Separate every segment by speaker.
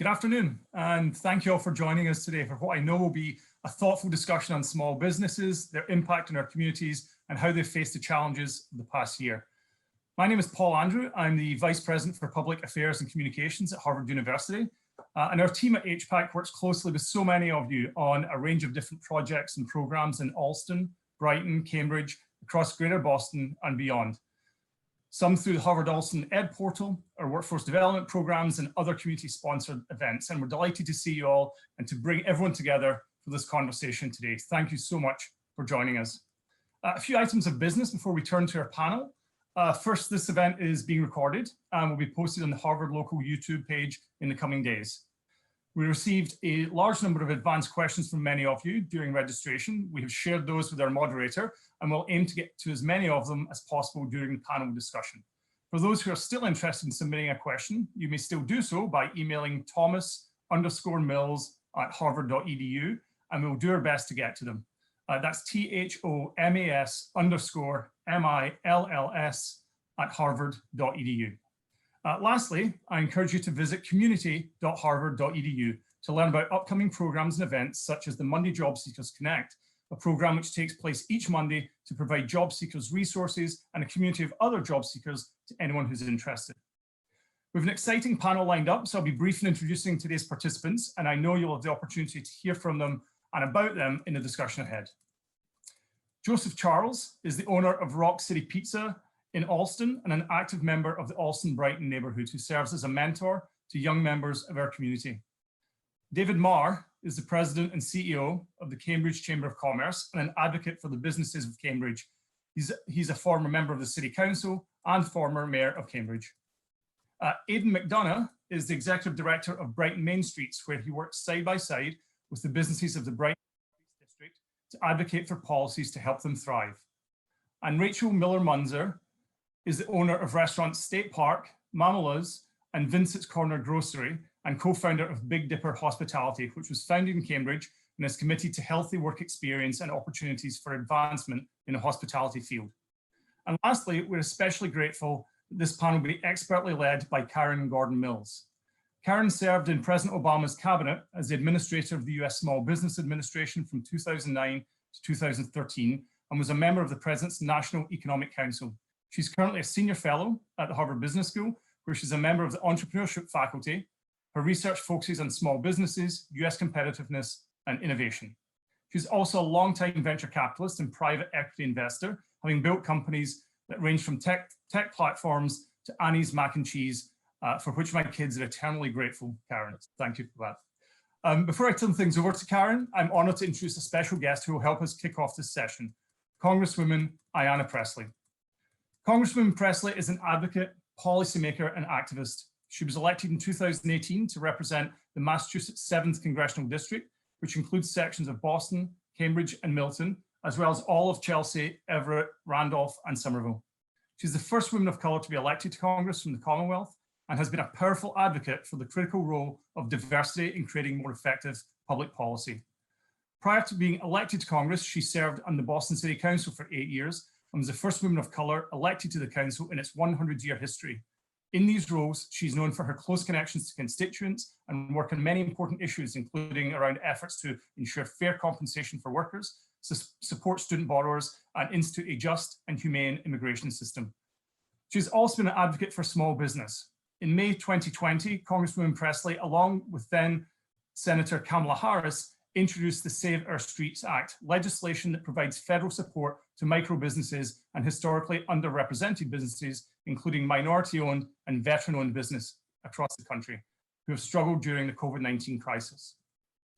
Speaker 1: Good afternoon, and thank you all for joining us today for what I know will be a thoughtful discussion on small businesses, their impact on our communities, and how they've faced the challenges of the past year. My name is Paul Andrew. I'm the Vice President for Public Affairs and Communications at Harvard University. And our team at HPAC works closely with so many of you on a range of different projects and programs in Allston, Brighton, Cambridge, across Greater Boston and beyond. Some through the Harvard Allston Ed Portal, our workforce development programs and other community-sponsored events. And we're delighted to see you all and to bring everyone together for this conversation today. Thank you so much for joining us. A few items of business before we turn to our panel. First, this event is being recorded and will be posted on the Harvard local YouTube page in the coming days. We received a large number of advanced questions from many of you during registration. We have shared those with our moderator and we'll aim to get to as many of them as possible during the panel discussion. For those who are still interested in submitting a question, you may still do so by emailing thomas_mills@harvard.edu and we'll do our best to get to them. That's THOMAS_MILLS@harvard.edu. Lastly, I encourage you to visit community.harvard.edu to learn about upcoming programs and events such as the Monday Job Seekers Connect, a program which takes place each Monday to provide job seekers resources and a community of other job seekers to anyone who's interested. We have an exciting panel lined up, so I'll be brief in introducing today's participants, and I know you'll have the opportunity to hear from them and about them in the discussion ahead. Joseph Charles is the owner of Rock City Pizza in Allston and an active member of the Allston-Brighton neighborhood who serves as a mentor to young members of our community. David Marr is the president and CEO of the Cambridge Chamber of Commerce and an advocate for the businesses of Cambridge. He's a former member of the City Council and former mayor of Cambridge. Aidan McDonough is the executive director of Brighton Main Streets, where he works side by side with the businesses of the Brighton district to advocate for policies to help them thrive. And Rachel Miller-Munzer is the owner of restaurants State Park, Mamala's, and Vincents Corner Grocery, and co-founder of Big Dipper Hospitality, which was founded in Cambridge and is committed to healthy work experience and opportunities for advancement in the hospitality field. And lastly, we're especially grateful that this panel will be expertly led by Karen Gordon Mills. Karen served in President Obama's cabinet as the administrator of the US Small Business Administration from 2009 to 2013 and was a member of the President's National Economic Council. She's currently a senior fellow at the Harvard Business School, where she's a member of the entrepreneurship faculty. Her research focuses on small businesses, US competitiveness, and innovation. She's also a longtime venture capitalist and private equity investor, having built companies that range from tech platforms to Annie's Mac and Cheese, for which my kids are eternally grateful, Karen. Thank you for that. Before I turn things over to Karen, I'm honored to introduce a special guest who will help us kick off this session, Congresswoman Ayanna Pressley. Congresswoman Pressley is an advocate, policymaker, and activist. She was elected in 2018 to represent the Massachusetts 7th Congressional District, which includes sections of Boston, Cambridge, and Milton, as well as all of Chelsea, Everett, Randolph, and Somerville. She's the first woman of color to be elected to Congress from the Commonwealth and has been a powerful advocate for the critical role of diversity in creating more effective public policy. Prior to being elected to Congress, she served on the Boston City Council for 8 years and was the first woman of color elected to the council in its 100-year history. In these roles, she's known for her close connections to constituents and work on many important issues, including around efforts to ensure fair compensation for workers, support student borrowers, and institute a just and humane immigration system. She's also been an advocate for small business. In May 2020, Congresswoman Pressley, along with then Senator Kamala Harris, introduced the Save Our Streets Act, legislation that provides federal support to micro businesses and historically underrepresented businesses, including minority-owned and veteran-owned business across the country, who have struggled during the COVID-19 crisis.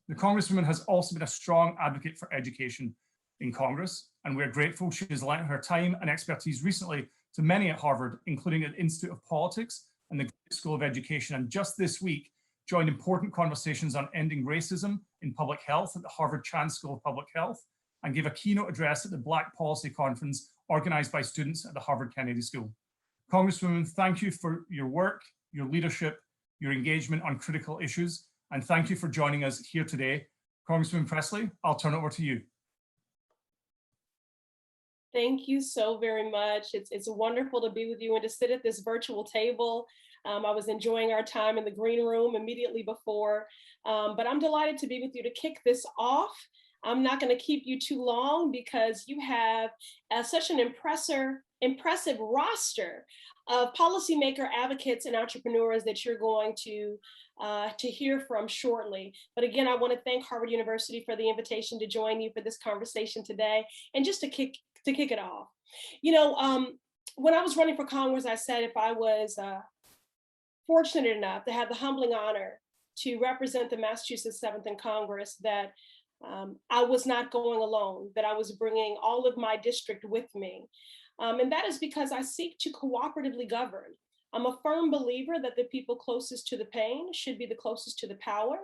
Speaker 1: The Congresswoman has also been a strong advocate for education in Congress, and we're grateful she has lent her time and expertise recently to many at Harvard, including at the Institute of Politics and the School of Education, and just this week, joined important conversations on ending racism in public health at the Harvard Chan School of Public Health, and gave a keynote address at the Black Policy Conference organized by students at the Harvard Kennedy School. Congresswoman, thank you for your work, your leadership, your engagement on critical issues, and thank you for joining us here today. Congresswoman Pressley, I'll turn it over to you.
Speaker 2: Thank you so very much. It's wonderful to be with you and to sit at this virtual table. I was enjoying our time in the green room immediately before, but I'm delighted to be with you to kick this off. I'm not going to keep you too long because you have such an impressive roster of policymaker advocates and entrepreneurs that you're going to hear from shortly. But again, I want to thank Harvard University for the invitation to join you for this conversation today. And just to kick it off, when I was running for Congress, I said if I was fortunate enough to have the humbling honor to represent the Massachusetts 7th in Congress, that I was not going alone, that I was bringing all of my district with me. And that is because I seek to cooperatively govern. I'm a firm believer that the people closest to the pain should be the closest to the power,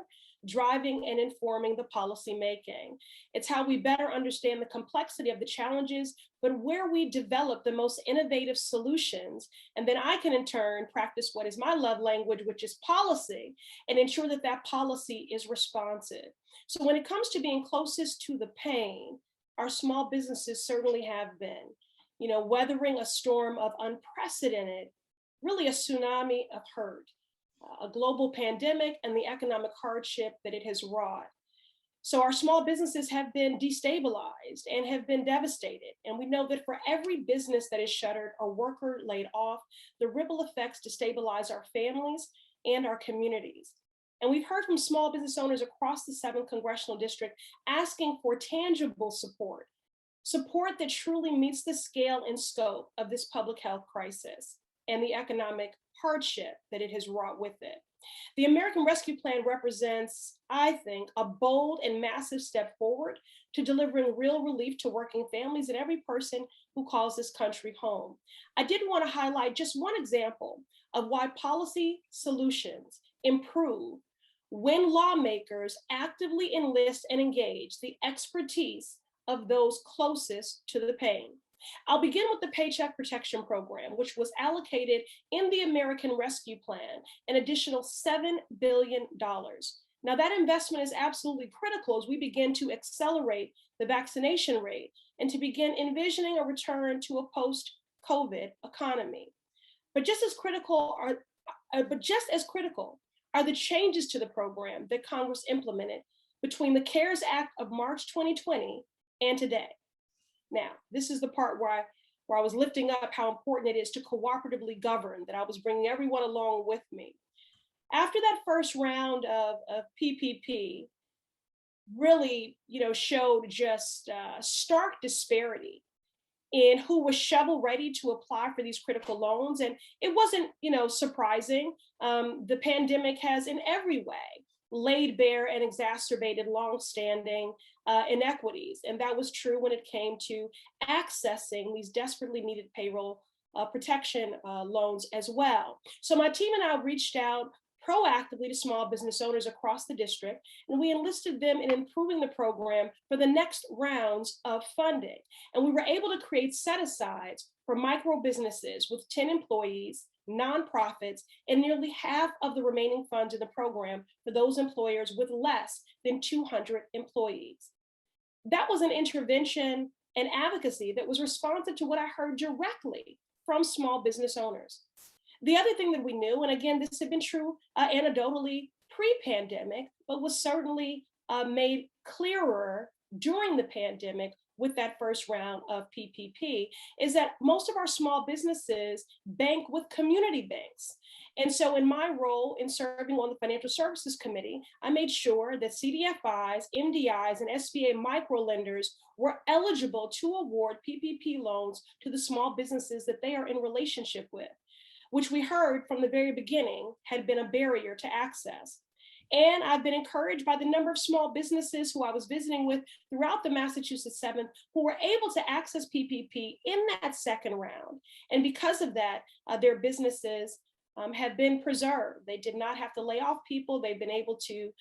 Speaker 2: driving and informing the policy making. It's how we better understand the complexity of the challenges, but where we develop the most innovative solutions. And then I can in turn practice what is my love language, which is policy, and ensure that that policy is responsive. So when it comes to being closest to the pain, our small businesses certainly have been, weathering a storm of unprecedented, really a tsunami of hurt, a global pandemic and the economic hardship that it has wrought. So our small businesses have been destabilized and have been devastated. And we know that for every business that is shuttered or worker laid off, the ripple effects destabilize our families and our communities. And we've heard from small business owners across the 7th congressional district asking for tangible support that truly meets the scale and scope of this public health crisis and the economic hardship that it has wrought with it. The American Rescue Plan represents, I think, a bold and massive step forward to delivering real relief to working families and every person who calls this country home. I did want to highlight just one example of why policy solutions improve when lawmakers actively enlist and engage the expertise of those closest to the pain. I'll begin with the Paycheck Protection Program, which was allocated in the American Rescue Plan an additional $7 billion. Now, that investment is absolutely critical as we begin to accelerate the vaccination rate and to begin envisioning a return to a post-COVID economy. But just as critical are the changes to the program that Congress implemented between the CARES Act of March 2020 and today. Now, this is the part where I was lifting up how important it is to cooperatively govern, that I was bringing everyone along with me. After that first round of PPP really, showed just stark disparity in who was shovel ready to apply for these critical loans. And it wasn't, surprising. The pandemic has in every way laid bare and exacerbated longstanding inequities. And that was true when it came to accessing these desperately needed payroll protection loans as well. So my team and I reached out proactively to small business owners across the district, and we enlisted them in improving the program for the next rounds of funding. And we were able to create set-asides for micro businesses with 10 employees, nonprofits, and nearly half of the remaining funds in the program for those employers with less than 200 employees. That was an intervention and advocacy that was responsive to what I heard directly from small business owners. The other thing that we knew, and again, this had been true anecdotally pre-pandemic, but was certainly made clearer during the pandemic with that first round of PPP, is that most of our small businesses bank with community banks. And so in my role in serving on the Financial Services Committee, I made sure that CDFIs, MDIs, and SBA microlenders were eligible to award PPP loans to the small businesses that they are in relationship with, which we heard from the very beginning had been a barrier to access. And I've been encouraged by the number of small businesses who I was visiting with throughout the Massachusetts 7th who were able to access PPP in that second round. And because of that, their businesses have been preserved. They did not have to lay off people. They've been able to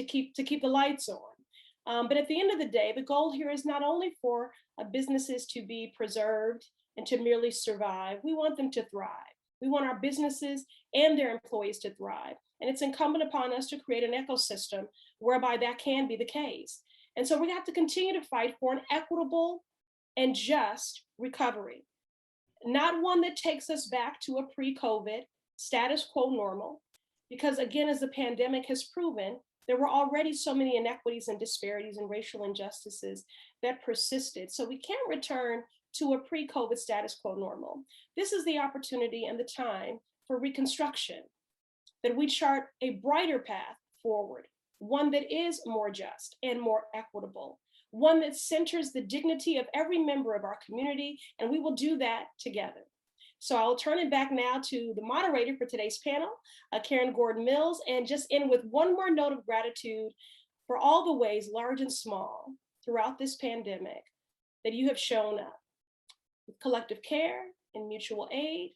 Speaker 2: keep the lights on. But at the end of the day, the goal here is not only for businesses to be preserved and to merely survive. We want them to thrive. We want our businesses and their employees to thrive. And it's incumbent upon us to create an ecosystem whereby that can be the case. And so we have to continue to fight for an equitable and just recovery. Not one that takes us back to a pre-COVID status quo normal, because again, as the pandemic has proven, there were already so many inequities and disparities and racial injustices that persisted. So we can't return to a pre-COVID status quo normal. This is the opportunity and the time for reconstruction, that we chart a brighter path forward, one that is more just and more equitable, one that centers the dignity of every member of our community, and we will do that together. So I'll turn it back now to the moderator for today's panel, Karen Gordon-Mills, and just end with one more note of gratitude for all the ways, large and small, throughout this pandemic that you have shown up with collective care and mutual aid.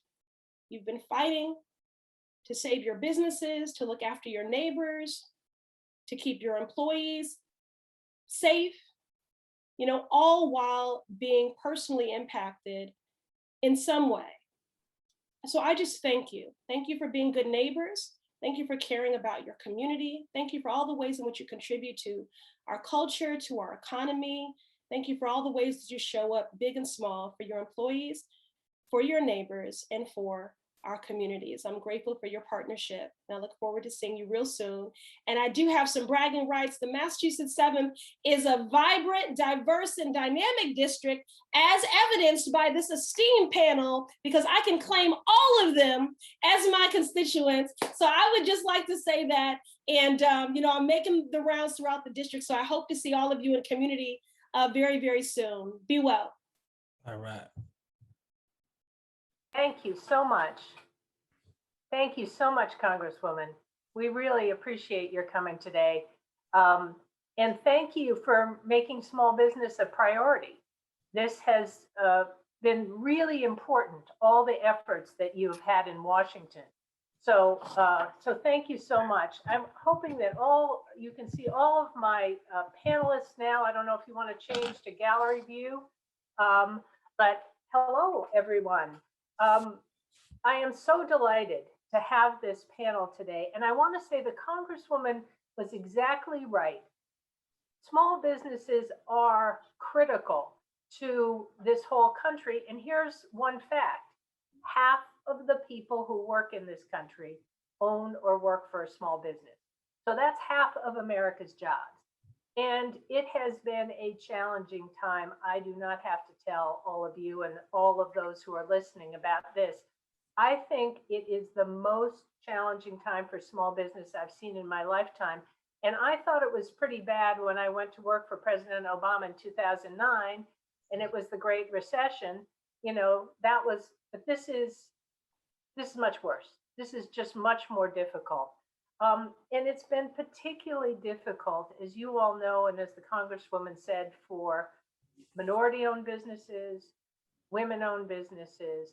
Speaker 2: You've been fighting to save your businesses, to look after your neighbors, to keep your employees safe, all while being personally impacted in some way. So I just thank you. Thank you for being good neighbors. Thank you for caring about your community. Thank you for all the ways in which you contribute to our culture, to our economy. Thank you for all the ways that you show up, big and small, for your employees, for your neighbors, and for our communities. I'm grateful for your partnership, and I look forward to seeing you real soon. And I do have some bragging rights. The Massachusetts 7th is a vibrant, diverse, and dynamic district, as evidenced by this esteemed panel, because I can claim all of them as my constituents. So I would just like to say that. And I'm making the rounds throughout the district, so I hope to see all of you in community very, very soon. Be well.
Speaker 3: All right.
Speaker 4: Thank you so much. Thank you so much, Congresswoman. We really appreciate your coming today. And thank you for making small business a priority. This has been really important, all the efforts that you've had in Washington. So thank you so much. I'm hoping that you can see all of my panelists now. I don't know if you want to change to gallery view, but hello, everyone. I am so delighted to have this panel today. And I want to say the Congresswoman was exactly right. Small businesses are critical to this whole country. And here's one fact: half of the people who work in this country own or work for a small business. So that's half of America's jobs. And it has been a challenging time. I do not have to tell all of you and all of those who are listening about this. I think it is the most challenging time for small business I've seen in my lifetime. And I thought it was pretty bad when I went to work for President Obama in 2009, and it was the Great Recession. But this is much worse. This is just much more difficult. And it's been particularly difficult, as you all know, and as the Congresswoman said, for minority-owned businesses, women-owned businesses.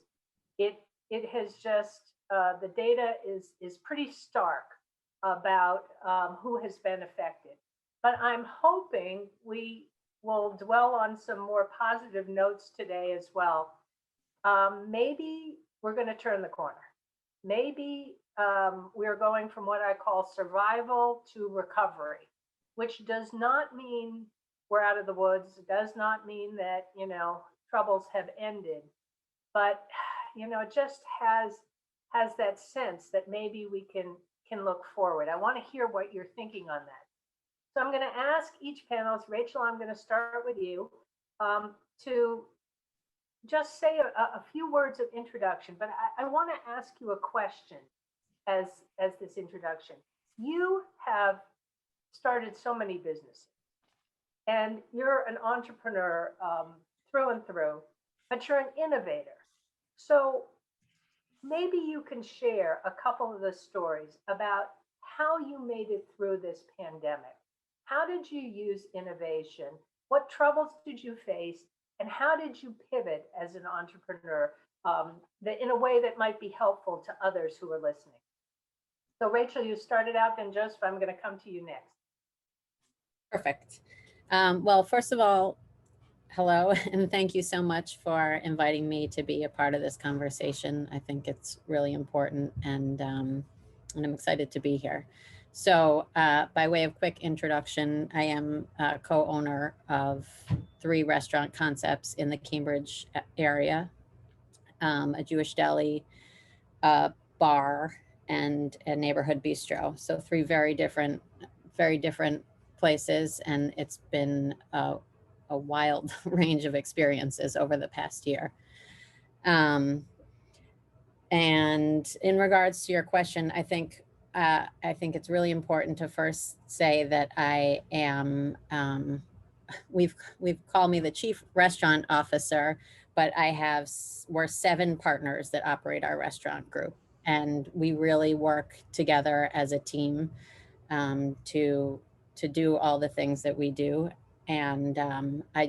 Speaker 4: It has just, the data is pretty stark about who has been affected. But I'm hoping we will dwell on some more positive notes today as well. Maybe we're going to turn the corner. Maybe we're going from what I call survival to recovery, which does not mean we're out of the woods. It does not mean that, troubles have ended, but, it just has that sense that maybe we can look forward. I want to hear what you're thinking on that. So I'm going to ask each panelist, Rachel, I'm going to start with you, to just say a few words of introduction, but I want to ask you a question as this introduction. You have started so many businesses, and you're an entrepreneur through and through, but you're an innovator. So maybe you can share a couple of the stories about how you made it through this pandemic. How did you use innovation? What troubles did you face? And how did you pivot as an entrepreneur in a way that might be helpful to others who are listening? So Rachel, you started out, then Joseph, I'm going to come to you next.
Speaker 5: Perfect. Well, first of all, hello, and thank you so much for inviting me to be a part of this conversation. I think it's really important, and I'm excited to be here. So by way of quick introduction, I am a co-owner of 3 restaurant concepts in the Cambridge area, a Jewish deli, a bar, and a neighborhood bistro. So 3 very different places. And it's been a wild range of experiences over the past year. And in regards to your question, I think it's really important to first say that I am, we've called me the chief restaurant officer, but we're 7 partners that operate our restaurant group. And we really work together as a team to do all the things that we do. And I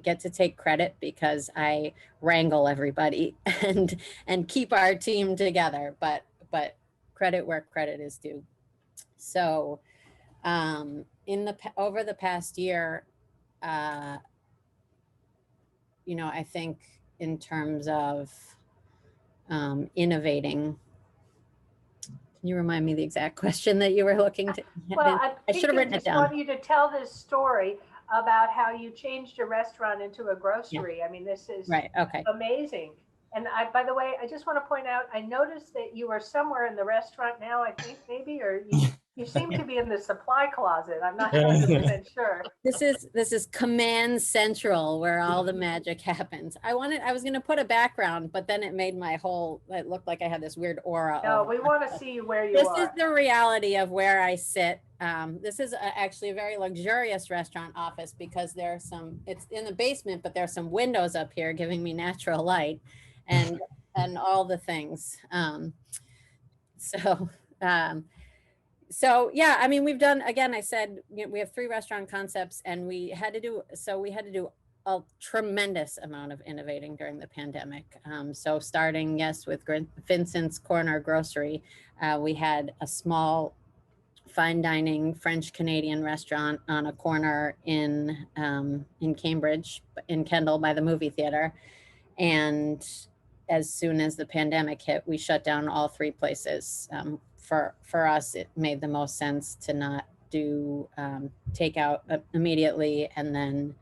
Speaker 5: get to take credit because I wrangle everybody and keep our team together, but credit where credit is due. So over the past year, I think in terms of innovating, can you remind me the exact question that you were looking to?
Speaker 4: Well,
Speaker 5: I should have written it down.
Speaker 4: I want you to tell this story about how you changed a restaurant into a grocery. I mean, this is
Speaker 5: right. Okay.
Speaker 4: Amazing. And by the way, I just want to point out, I noticed that you are somewhere in the restaurant now, I think maybe, or you seem to be in the supply closet. I'm not 100% sure.
Speaker 5: This is Command Central, where all the magic happens. I was going to put a background, but then it made it looked like I had this weird aura.
Speaker 4: No, we want to see where you
Speaker 5: are.
Speaker 4: This
Speaker 5: is the reality of where I sit. This is actually a very luxurious restaurant office because it's in the basement, but there's some windows up here giving me natural light and all the things. So yeah, I mean, we've done, again, I said, we have 3 restaurant concepts, and we had to do a tremendous amount of innovating during the pandemic. So starting, yes, with Vincents Corner Grocery, we had a small fine dining French Canadian restaurant on a corner in Cambridge, in Kendall by the movie theater. And as soon as the pandemic hit, we shut down all 3 places. For us, it made the most sense to not do takeout immediately, and then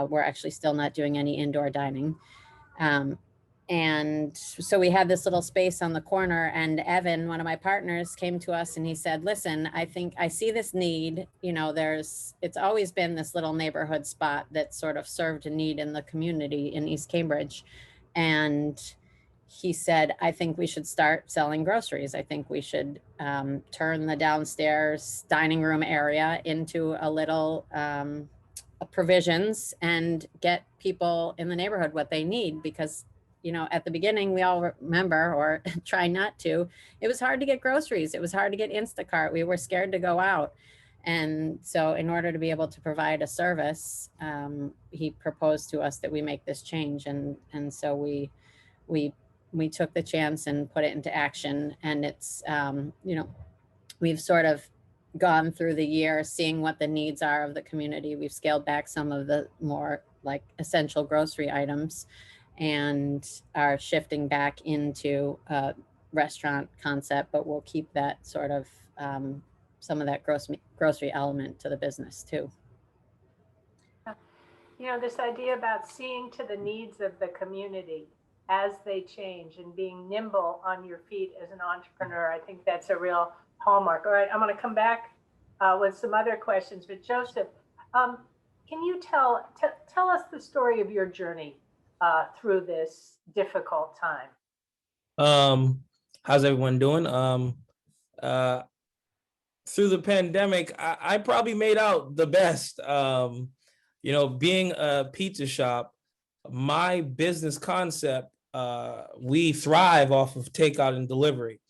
Speaker 5: we're actually still not doing any indoor dining. And so we had this little space on the corner, and Evan, one of my partners, came to us and he said, listen, I think I see this need, it's always been this little neighborhood spot that sort of served a need in the community in East Cambridge. And he said, I think we should start selling groceries. I think we should turn the downstairs dining room area into a little provisions and get people in the neighborhood what they need. Because, at the beginning, we all remember, or try not to, it was hard to get groceries. It was hard to get Instacart. We were scared to go out. And so in order to be able to provide a service, he proposed to us that we make this change. And so we took the chance and put it into action. And it's, we've sort of gone through the year seeing what the needs are of the community. We've scaled back some of the more like essential grocery items and are shifting back into a restaurant concept, but we'll keep that sort of some of that grocery element to the business too.
Speaker 4: This idea about seeing to the needs of the community as they change and being nimble on your feet as an entrepreneur, I think that's a real hallmark. All right, I'm going to come back with some other questions. But Joseph, can you tell us the story of your journey through this difficult time?
Speaker 3: How's everyone doing? Through the pandemic, I probably made out the best. Being a pizza shop, my business concept, we thrive off of takeout and delivery.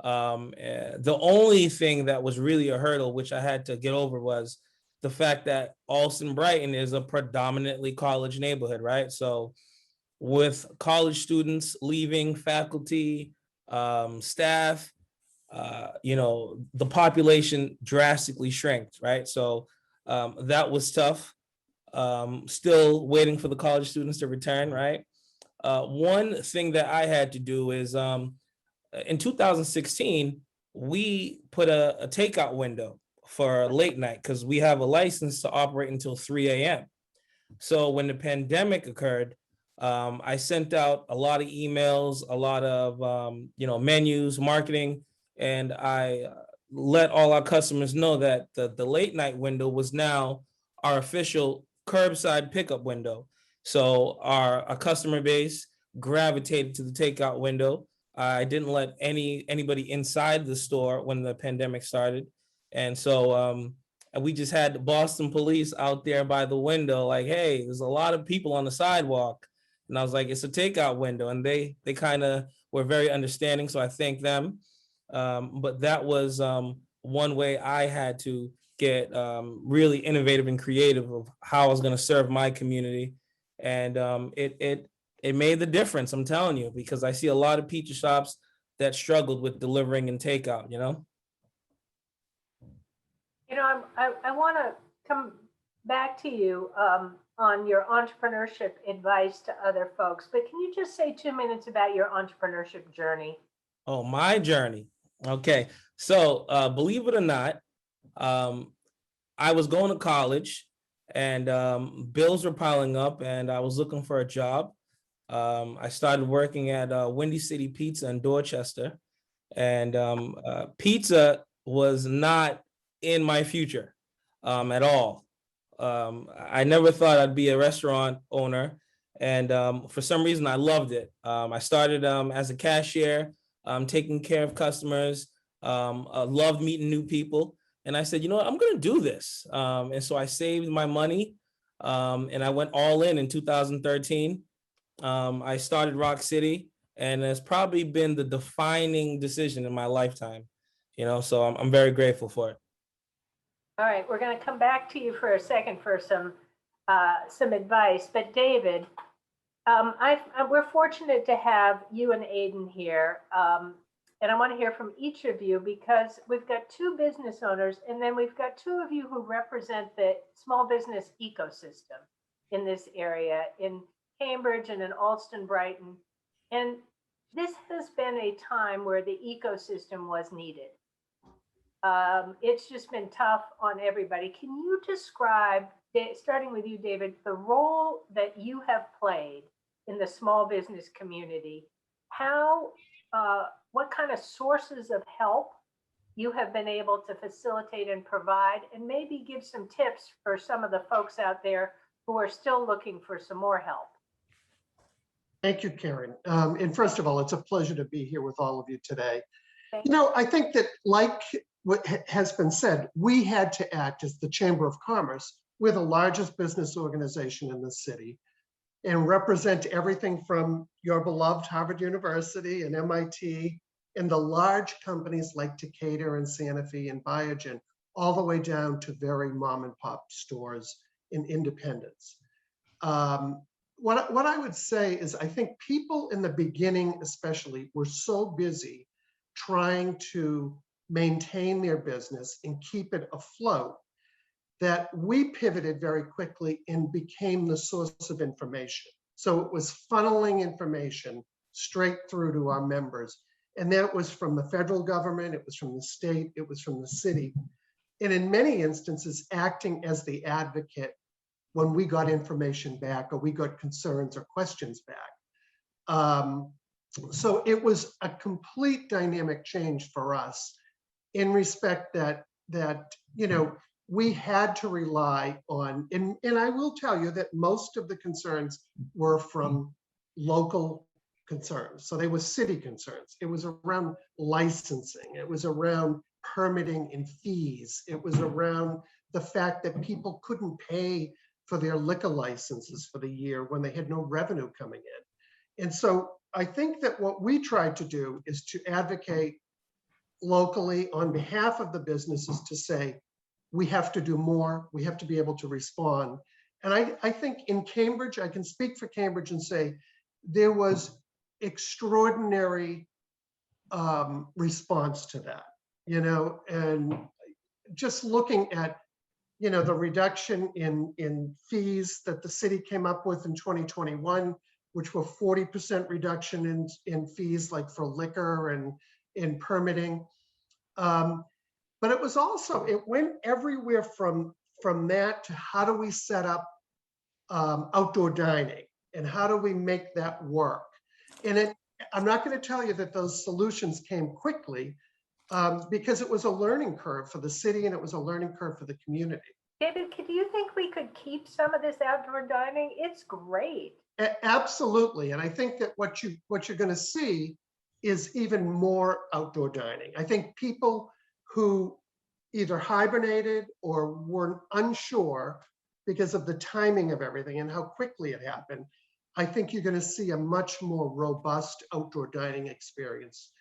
Speaker 3: The only thing that was really a hurdle, which I had to get over, was the fact that Allston-Brighton is a predominantly college neighborhood, right? So with college students leaving, faculty, staff, the population drastically shrank, right? So that was tough. Still waiting for the college students to return, right? One thing that I had to do is in 2016, we put a takeout window for late night because we have a license to operate until 3 a.m. So when the pandemic occurred, I sent out a lot of emails, a lot of menus, marketing, and I let all our customers know that the late night window was now our official curbside pickup window. So our customer base gravitated to the takeout window. I didn't let anybody inside the store when the pandemic started, and so we just had the Boston police out there by the window, like, "Hey, there's a lot of people on the sidewalk," and I was like, "It's a takeout window," and they kind of were very understanding. So I thank them. But that was one way I had to get really innovative and creative of how I was going to serve my community, and it made the difference. I'm telling you, because I see a lot of pizza shops that struggled with delivering and takeout.
Speaker 4: I want to come back to you on your entrepreneurship advice to other folks, but can you just say 2 minutes about your entrepreneurship journey?
Speaker 3: Oh, my journey. Okay. So believe it or not, I was going to college and bills were piling up and I was looking for a job. I started working at Windy City Pizza in Dorchester, and pizza was not in my future at all. I never thought I'd be a restaurant owner, and for some reason I loved it. I started as a cashier, taking care of customers. I loved meeting new people, and I said, you know what, I'm going to do this. And so I saved my money, and I went all in 2013. I started Rock City, and it's probably been the defining decision in my lifetime. So I'm very grateful for it.
Speaker 4: All right, we're going to come back to you for a second for some advice. But David, we're fortunate to have you and Aiden here, and I want to hear from each of you because we've got two business owners, and then we've got two of you who represent the small business ecosystem in this area in Cambridge and in Allston-Brighton. And this has been a time where the ecosystem was needed. It's just been tough on everybody. Can you describe, starting with you, David, the role that you have played in the small business community? What kind of sources of help you have been able to facilitate and provide, and maybe give some tips for some of the folks out there who are still looking for some more help?
Speaker 6: Thank you, Karen. And first of all, it's a pleasure to be here with all of you today. I think that, like what has been said, we had to act as the Chamber of Commerce. We're the largest business organization in the city and represent everything from your beloved Harvard University and MIT and the large companies like Decatur and Sanofi and Biogen, all the way down to very mom and pop stores and independents. What I would say is, I think people in the beginning especially were so busy trying to maintain their business and keep it afloat that we pivoted very quickly and became the source of information. So it was funneling information straight through to our members. And that was from the federal government, it was from the state, it was from the city. And in many instances, acting as the advocate when we got information back or we got concerns or questions back. So it was a complete dynamic change for us in respect that we had to rely on, and I will tell you that most of the concerns were from local concerns. So they were city concerns. It was around licensing. It was around permitting and fees. It was around the fact that people couldn't pay for their liquor licenses for the year when they had no revenue coming in. And so I think that what we tried to do is to advocate locally on behalf of the businesses to say, we have to do more, we have to be able to respond. And I think in Cambridge, I can speak for Cambridge and say, there was extraordinary response to that, and just looking at the reduction in fees that the city came up with in 2021, which were 40% reduction in fees like for liquor and in permitting. But it was also, it went everywhere from that to how do we set up outdoor dining and how do we make that work? And I'm not going to tell you that those solutions came quickly because it was a learning curve for the city and it was a learning curve for the community.
Speaker 4: David, do you think we could keep some of this outdoor dining? It's great.
Speaker 6: Absolutely. And I think that what you're going to see is even more outdoor dining. I think people who either hibernated or were unsure because of the timing of everything and how quickly it happened, I think you're going to see a much more robust outdoor dining experience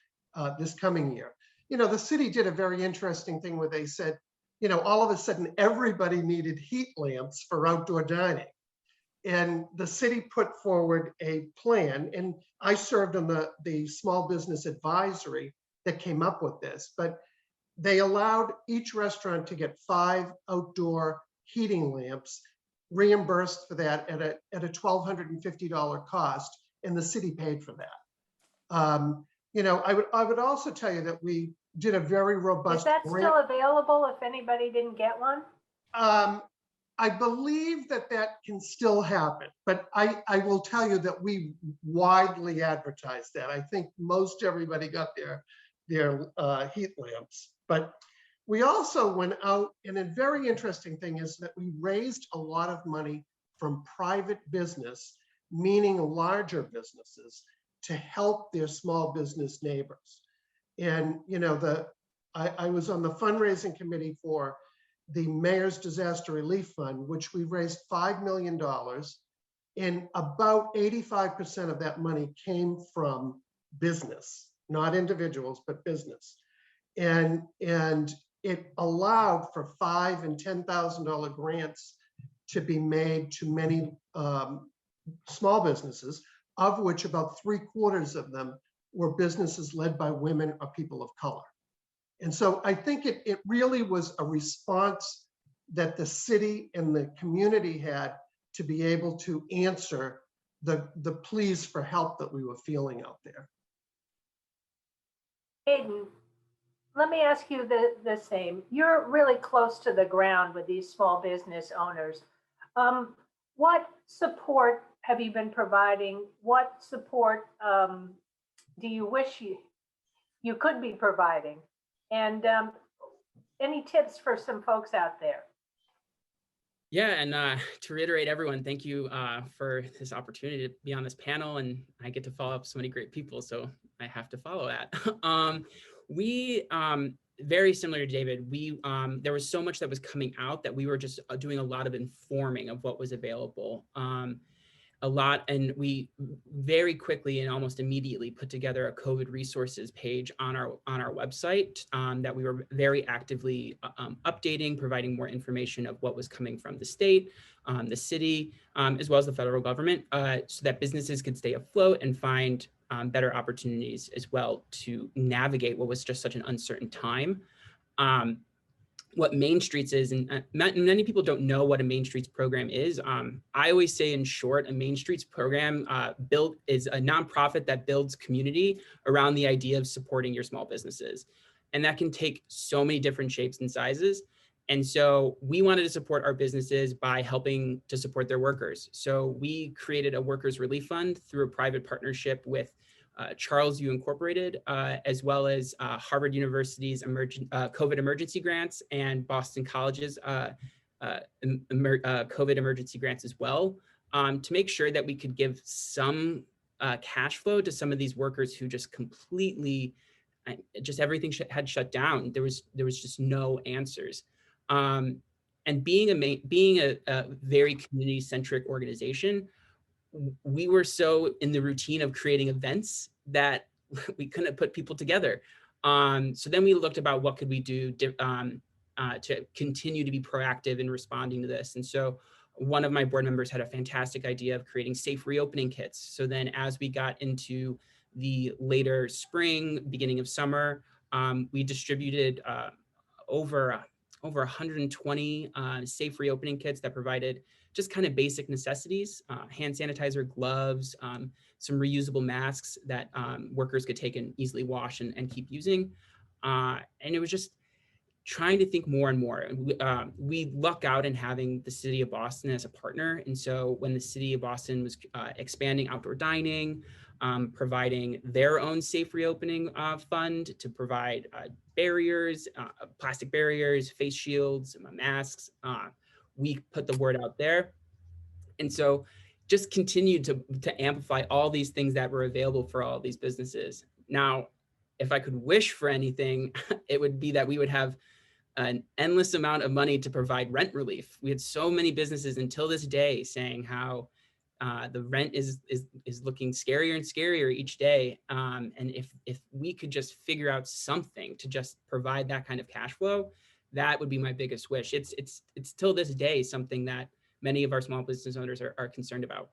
Speaker 6: this coming year. You know, the city did a very interesting thing where they said, you know, all of a sudden everybody needed heat lamps for outdoor dining. And the city put forward a plan, and I served on the small business advisory that came up with this, but they allowed each restaurant to get 5 outdoor heating lamps, reimbursed for that at a $1,250 cost, and the city paid for that. You know, I would also tell you that we did a very robust.
Speaker 4: Is that still available if anybody didn't get one?
Speaker 6: I believe that can still happen, but I will tell you that we widely advertised that. I think most everybody got their heat lamps, but we also went out, and a very interesting thing is that we raised a lot of money from private business, meaning larger businesses, to help their small business neighbors. And, you know, I was on the fundraising committee for the Mayor's Disaster Relief Fund, which we raised $5 million, and about 85% of that money came from business, not individuals, but business. And it allowed for $5,000 and $10,000 grants to be made to many small businesses, of which about 3/4 of them were businesses led by women or people of color. And so I think it really was a response that the city and the community had to be able to answer the pleas for help that we were feeling out there.
Speaker 4: Hayden, let me ask you the same. You're really close to the ground with these small business owners. What support have you been providing? What support do you wish you could be providing? And any tips for some folks out there?
Speaker 7: Yeah, and to reiterate, everyone, thank you for this opportunity to be on this panel, and I get to follow up so many great people, so I have to follow that. We, very similar to David, there was so much that was coming out that we were just doing a lot of informing of what was available. And we very quickly and almost immediately put together a COVID resources page on our website that we were very actively updating, providing more information of what was coming from the state, the city, as well as the federal government, so that businesses could stay afloat and find better opportunities as well to navigate what was just such an uncertain time. What Main Streets is, and many people don't know what a Main Streets program is. I always say, in short, a Main Streets program is a nonprofit that builds community around the idea of supporting your small businesses. And that can take so many different shapes and sizes. And so we wanted to support our businesses by helping to support their workers. So we created a workers relief fund through a private partnership with Charles U. Incorporated, as well as Harvard University's COVID emergency grants and Boston College's COVID emergency grants as well, to make sure that we could give some cash flow to some of these workers who just completely, just everything had shut down. There was just no answers. And being a very community-centric organization, we were so in the routine of creating events that we couldn't put people together. So then we looked about what could we do to continue to be proactive in responding to this. And so one of my board members had a fantastic idea of creating safe reopening kits. So then as we got into the later spring, beginning of summer, we distributed over 120 safe reopening kits that provided just kind of basic necessities, hand sanitizer, gloves, some reusable masks that workers could take and easily wash and keep using. And it was just trying to think more and more. We luck out in having the city of Boston as a partner. And so when the city of Boston was expanding outdoor dining, providing their own safe reopening fund to provide barriers, plastic barriers, face shields, masks, we put the word out there. And so just continued to amplify all these things that were available for all these businesses. Now, if I could wish for anything, it would be that we would have an endless amount of money to provide rent relief. We had so many businesses until this day saying how the rent is looking scarier and scarier each day. And if we could just figure out something to just provide that kind of cash flow, that would be my biggest wish. It's till this day something that many of our small business owners are concerned about.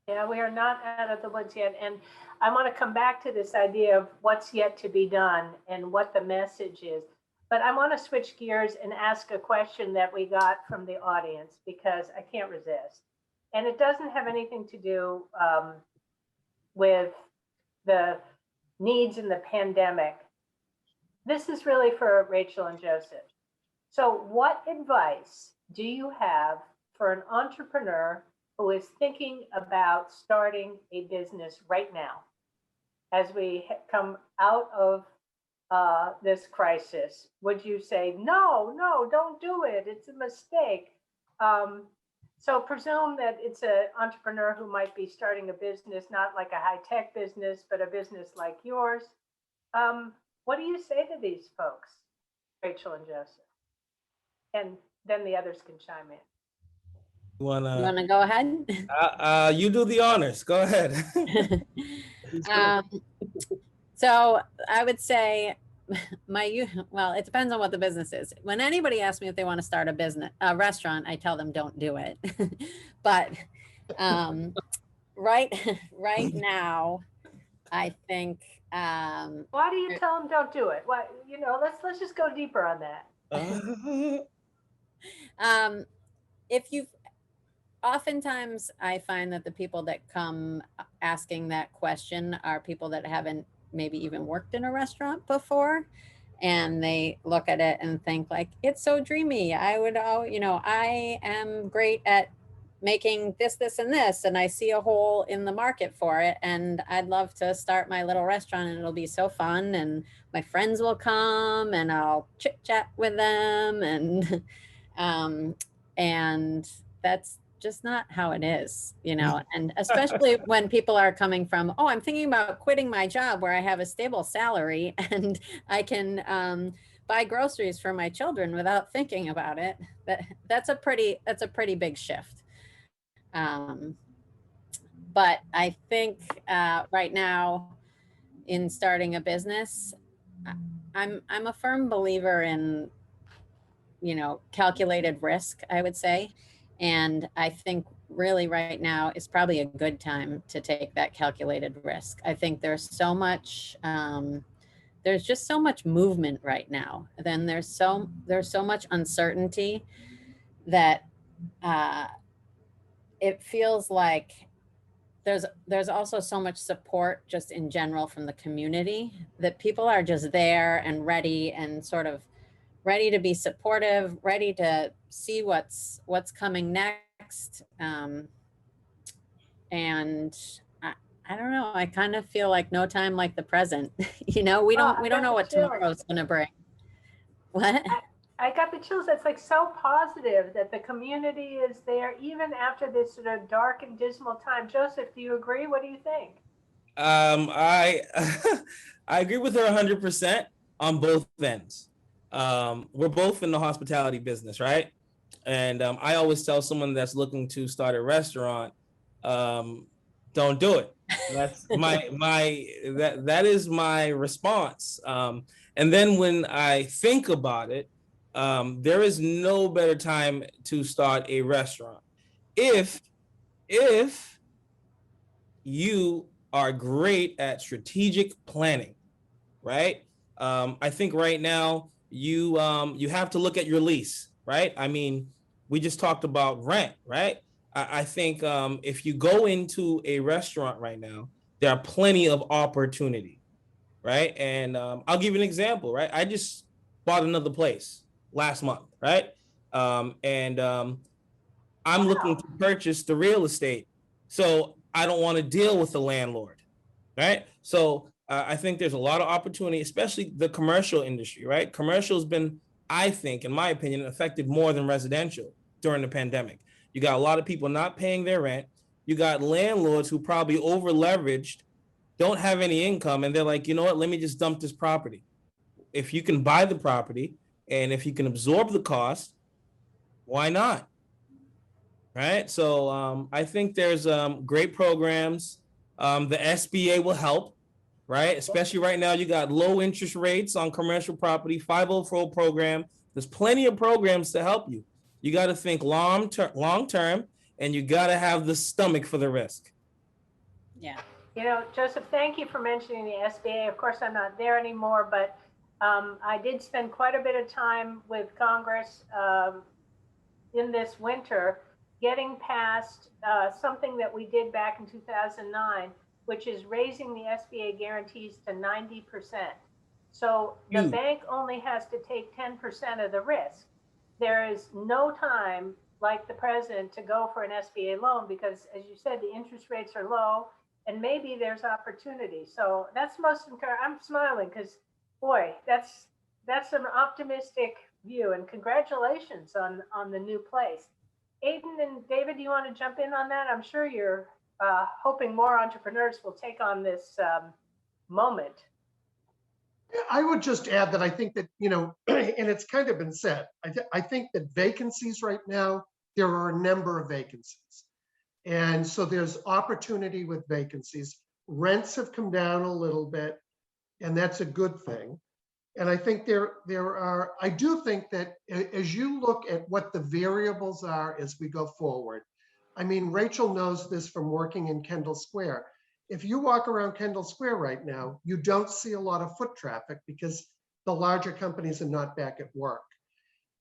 Speaker 4: Yeah, we are not out of the woods yet. And I want to come back to this idea of what's yet to be done and what the message is. But I want to switch gears and ask a question that we got from the audience because I can't resist. And it doesn't have anything to do with the needs in the pandemic. This is really for Rachel and Joseph. So what advice do you have for an entrepreneur who is thinking about starting a business right now as we come out of this crisis? Would you say, no, don't do it, it's a mistake? So presume that it's an entrepreneur who might be starting a business, not like a high-tech business, but a business like yours. What do you say to these folks, Rachel and Joseph? And then the others can chime in.
Speaker 5: You want to go ahead?
Speaker 3: You do the honors. Go ahead.
Speaker 5: So I would say well, it depends on what the business is. When anybody asks me if they want to start a restaurant, I tell them don't do it. But right now, I think.
Speaker 4: Why do you tell them don't do it? Why, let's just go deeper on that.
Speaker 5: Oftentimes I find that the people that come asking that question are people that haven't maybe even worked in a restaurant before, and they look at it and think like, it's so dreamy. I am great at making this, and this, and I see a hole in the market for it. And I'd love to start my little restaurant and it'll be so fun. And my friends will come and I'll chit chat with them. And that's just not how it is, and especially when people are coming from, I'm thinking about quitting my job where I have a stable salary and I can buy groceries for my children without thinking about it. That's a pretty big shift. But I think right now in starting a business, I'm a firm believer in, calculated risk, I would say. And I think really right now is probably a good time to take that calculated risk. I think there's so much, there's just so much movement right now. Then there's so much uncertainty that it feels like there's also so much support just in general from the community that people are just there and ready and sort of ready to be supportive, ready to see what's coming next. And I don't know, I kind of feel like no time like the present. We don't know what tomorrow's gonna bring. What?
Speaker 4: I got the chills. That's like so positive that the community is there even after this sort of dark and dismal time. Joseph, do you agree? What do you think?
Speaker 3: I I agree with her 100% on both ends. We're both in the hospitality business, right? And I always tell someone that's looking to start a restaurant, don't do it. That's that is my response. And then when I think about it, there is no better time to start a restaurant if you are great at strategic planning, right? I think right now you have to look at your lease, right? I mean, we just talked about rent, right? I think if you go into a restaurant right now, there are plenty of opportunity, right? And I'll give you an example, right? I just bought another place last month, right? I'm looking to purchase the real estate, so I don't want to deal with the landlord, right? So I think there's a lot of opportunity, especially the commercial industry, right? Commercial has been, I think, in my opinion, affected more than residential during the pandemic. You got a lot of people not paying their rent. You got landlords who probably over leveraged, don't have any income, and they're like, you know what, let me just dump this property. If you can buy the property and if you can absorb the cost, why not? Right. So I think there's great programs. The SBA will help, right? Especially right now, you got low interest rates on commercial property, 504 program. There's plenty of programs to help you. You got to think long term, and you got to have the stomach for the risk.
Speaker 5: Yeah.
Speaker 4: You know, Joseph, thank you for mentioning the SBA. Of course, I'm not there anymore, but I did spend quite a bit of time with Congress in this winter, getting past something that we did back in 2009, which is raising the SBA guarantees to 90%. So the bank only has to take 10% of the risk. There is no time like the present to go for an SBA loan because, as you said, the interest rates are low and maybe there's opportunity. So that's most encouraging. I'm smiling because, boy, that's an optimistic view, and congratulations on the new place. Aiden and David, do you want to jump in on that? I'm sure you're hoping more entrepreneurs will take on this moment.
Speaker 6: I would just add that I think that, you know, and it's kind of been said, I think that vacancies right now, there are a number of vacancies. And so there's opportunity with vacancies. Rents have come down a little bit, and that's a good thing. And I think I do think that as you look at what the variables are as we go forward, I mean, Rachel knows this from working in Kendall Square. If you walk around Kendall Square right now, you don't see a lot of foot traffic because the larger companies are not back at work.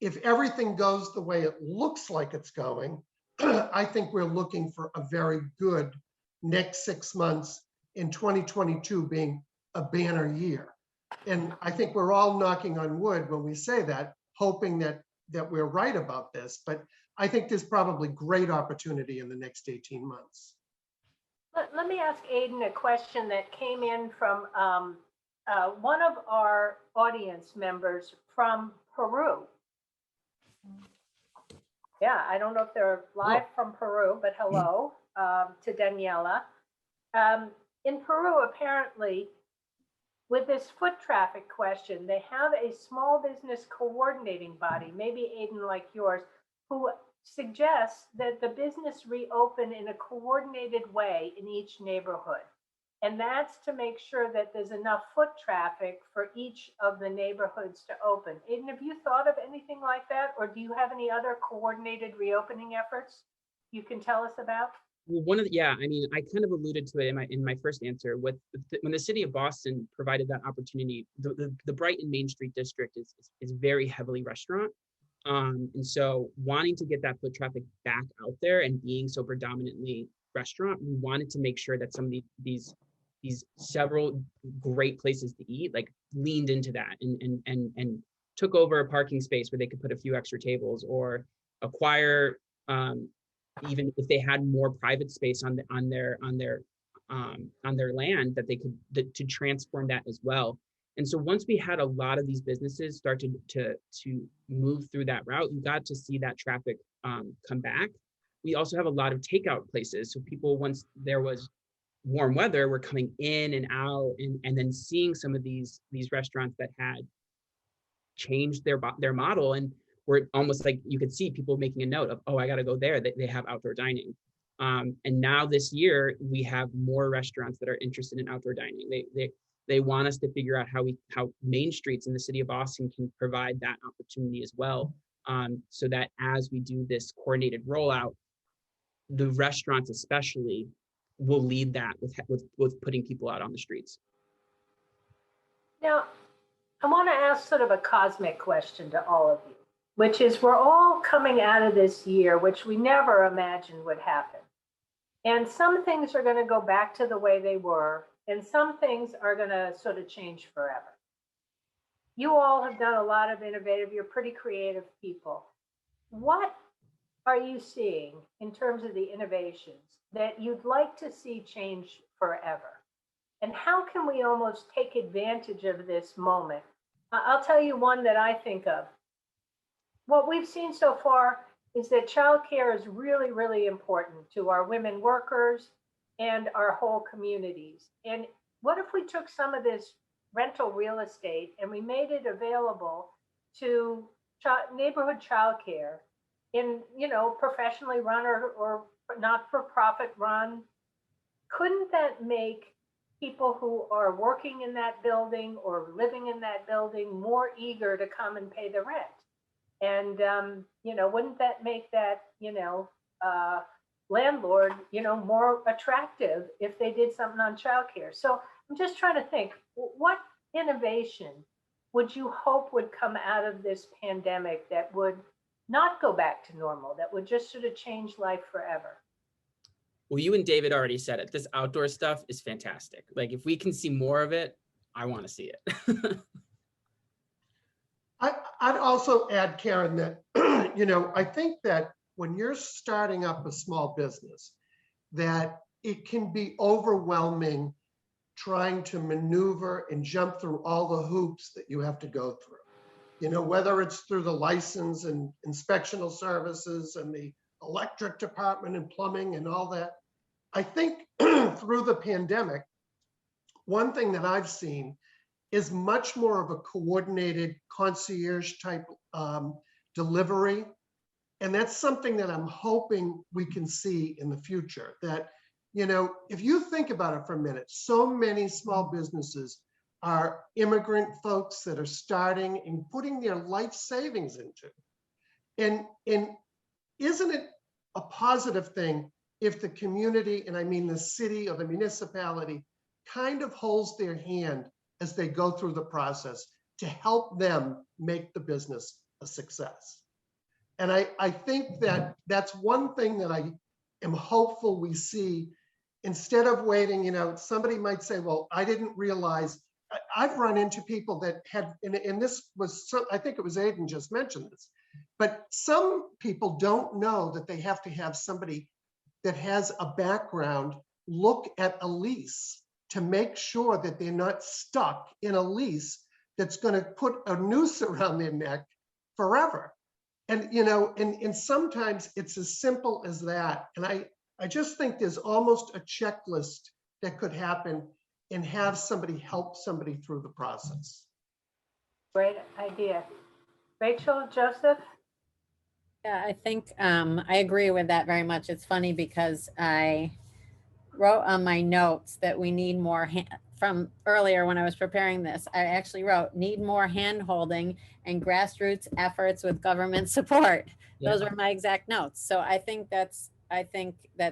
Speaker 6: If everything goes the way it looks like it's going, I think we're looking for a very good next 6 months, in 2022 being a banner year. And I think we're all knocking on wood when we say that, hoping that we're right about this. But I think there's probably great opportunity in the next 18 months.
Speaker 4: Let me ask Aiden a question that came in from one of our audience members from Peru. Yeah, I don't know if they're live from Peru, but hello to Daniela. In Peru, apparently, with this foot traffic question, they have a small business coordinating body, maybe Aiden like yours, who suggests that the business reopen in a coordinated way in each neighborhood. And that's to make sure that there's enough foot traffic for each of the neighborhoods to open. Aiden, have you thought of anything like that? Or do you have any other coordinated reopening efforts you can tell us about?
Speaker 7: Well, I mean, I kind of alluded to it in my first answer. When the city of Boston provided that opportunity, the Brighton Main Street district is very heavily restaurant. And so wanting to get that foot traffic back out there and being so predominantly restaurant, we wanted to make sure that some of these several great places to eat like leaned into that and took over a parking space where they could put a few extra tables or acquire even if they had more private space on their land that they could to transform that as well. And so once we had a lot of these businesses start to move through that route, you got to see that traffic come back. We also have a lot of takeout places. So people, once there was warm weather, were coming in and out and then seeing some of these restaurants that had changed their model, and were almost like you could see people making a note of, oh, I got to go there. They have outdoor dining. And now this year we have more restaurants that are interested in outdoor dining. They want us to figure out how main streets in the city of Boston can provide that opportunity as well, so that as we do this coordinated rollout, the restaurants especially will lead that with putting people out on the streets.
Speaker 4: Now, I want to ask sort of a cosmic question to all of you, which is we're all coming out of this year, which we never imagined would happen. And some things are going to go back to the way they were, and some things are going to sort of change forever. You all have done a lot of innovative, you're pretty creative people. What are you seeing in terms of the innovations that you'd like to see change forever? And how can we almost take advantage of this moment? I'll tell you one that I think of. What we've seen so far is that childcare is really, really important to our women workers and our whole communities. And what if we took some of this rental real estate and we made it available to neighborhood childcare in, professionally run or not-for-profit run? Couldn't that make people who are working in that building or living in that building more eager to come and pay the rent? And, wouldn't that make that, landlord, more attractive if they did something on childcare? So I'm just trying to think, what innovation would you hope would come out of this pandemic that would not go back to normal, that would just sort of change life forever?
Speaker 7: Well, you and David already said it. This outdoor stuff is fantastic. Like, if we can see more of it, I want to see it.
Speaker 6: I'd also add, Karen, that, I think that when you're starting up a small business, that it can be overwhelming trying to maneuver and jump through all the hoops that you have to go through. Whether it's through the license and inspectional services and the electric department and plumbing and all that. I think through the pandemic, one thing that I've seen is much more of a coordinated concierge type delivery. And that's something that I'm hoping we can see in the future. That, if you think about it for a minute, so many small businesses are immigrant folks that are starting and putting their life savings into. And isn't it a positive thing if the community, and I mean the city or the municipality, kind of holds their hand as they go through the process to help them make the business a success? And I think that that's one thing that I am hopeful we see. Instead of waiting, somebody might say, well, I didn't realize. I've run into people that had, and this was, I think it was Aiden just mentioned this, but some people don't know that they have to have somebody that has a background look at a lease to make sure that they're not stuck in a lease that's going to put a noose around their neck forever. And, and sometimes it's as simple as that. And I just think there's almost a checklist that could happen and have somebody help somebody through the process.
Speaker 4: Great idea. Rachel, Joseph?
Speaker 5: Yeah, I think I agree with that very much. It's funny because I wrote on my notes that we need more from earlier when I was preparing this. I actually wrote, need more hand holding and grassroots efforts with government support.
Speaker 7: Yeah.
Speaker 5: Those were my exact notes. So I think that's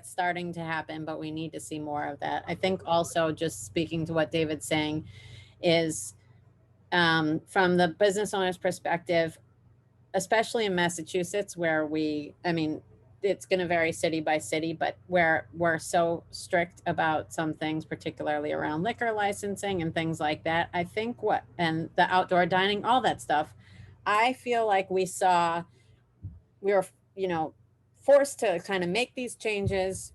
Speaker 5: starting to happen, but we need to see more of that. I think also, just speaking to what David's saying, is from the business owner's perspective, especially in Massachusetts, where it's going to vary city by city, but where we're so strict about some things, particularly around liquor licensing and things like that. I think and the outdoor dining, all that stuff, I feel like we were, forced to kind of make these changes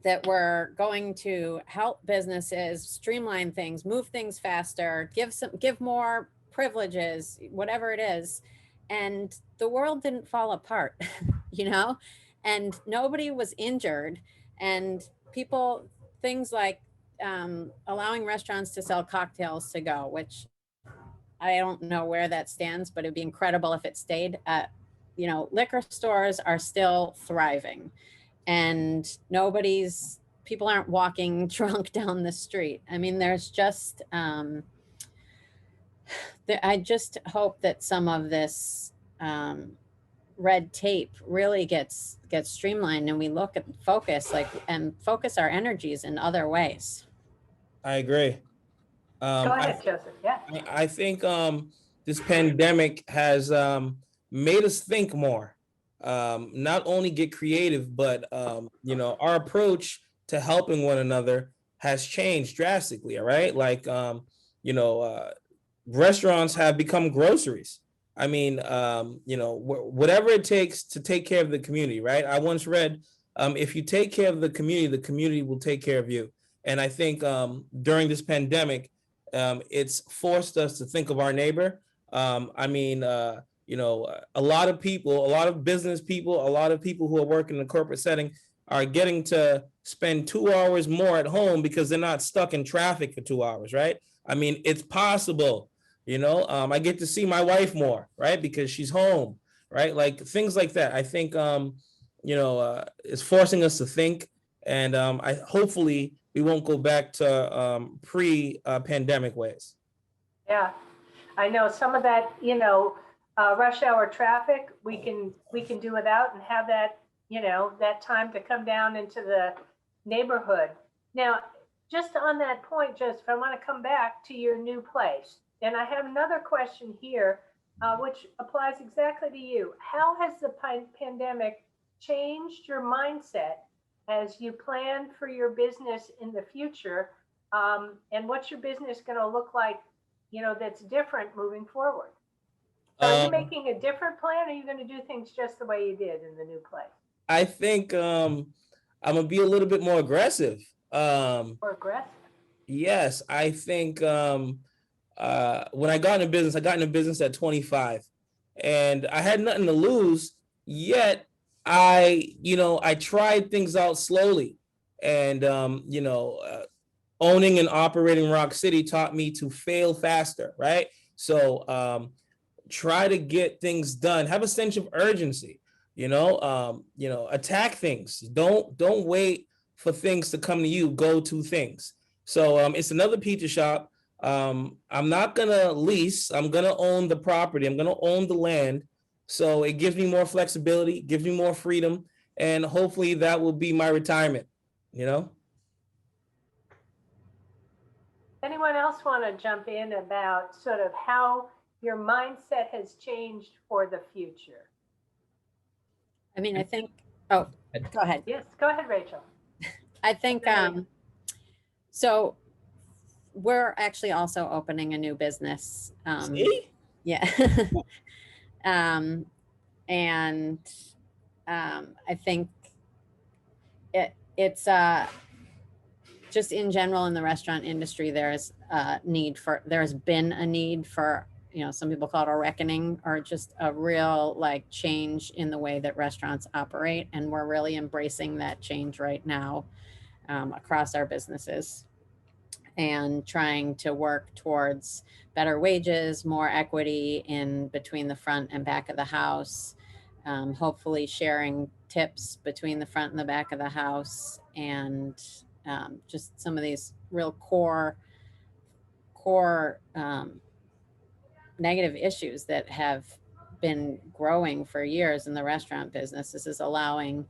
Speaker 5: that were going to help businesses streamline things, move things faster, give more privileges, whatever it is. And the world didn't fall apart, and nobody was injured. And things like allowing restaurants to sell cocktails to go, which I don't know where that stands, but it'd be incredible if it stayed. Liquor stores are still thriving, and people aren't walking drunk down the street. I mean, there's just, I just hope that some of this red tape really gets streamlined, and we look at focus our energies in other ways.
Speaker 3: I agree.
Speaker 4: Go ahead, Joseph. Yeah.
Speaker 3: I think this pandemic has made us think more, not only get creative, but our approach to helping one another has changed drastically. All right. Like, restaurants have become groceries. I mean, whatever it takes to take care of the community, right? I once read, if you take care of the community will take care of you. And I think during this pandemic, it's forced us to think of our neighbor. A lot of people, a lot of business people, a lot of people who are working in a corporate setting are getting to spend 2 hours more at home because they're not stuck in traffic for 2 hours, right? I mean, it's possible. I get to see my wife more, right? Because she's home, right? Like things like that. I think, it's forcing us to think, and hopefully we won't go back to pre-pandemic ways.
Speaker 4: Yeah, I know some of that, rush hour traffic, we can do without and have that, that time to come down into the neighborhood. Now, just on that point, Joseph, I want to come back to your new place. And I have another question here, which applies exactly to you. How has the pandemic changed your mindset as you plan for your business in the future? And what's your business going to look like, that's different moving forward? So are you making a different plan, or are you going to do things just the way you did in the new place?
Speaker 3: I think I'm going to be a little bit more aggressive.
Speaker 4: More aggressive?
Speaker 3: Yes, I think when I got into business at 25, and I had nothing to lose, yet I tried things out slowly. And, owning and operating Rock City taught me to fail faster, right? So try to get things done, have a sense of urgency, attack things. Don't wait for things to come to you, go to things. So it's another pizza shop. I'm not gonna lease, I'm gonna own the property, I'm gonna own the land. So it gives me more flexibility, gives me more freedom, and hopefully that will be my retirement,
Speaker 4: Anyone else want to jump in about sort of how your mindset has changed for the future?
Speaker 5: I mean, I think, oh, go ahead.
Speaker 4: Yes, go ahead, Rachel.
Speaker 5: I think, so we're actually also opening a new business.
Speaker 3: See?
Speaker 5: Yeah. I think it's just in general in the restaurant industry, there's been a need for, some people call it a reckoning, or just a real change in the way that restaurants operate. And we're really embracing that change right now across our businesses, and trying to work towards better wages, more equity in between the front and back of the house, hopefully sharing tips between the front and the back of the house, and just some of these real core negative issues that have been growing for years in the restaurant business. This is allowing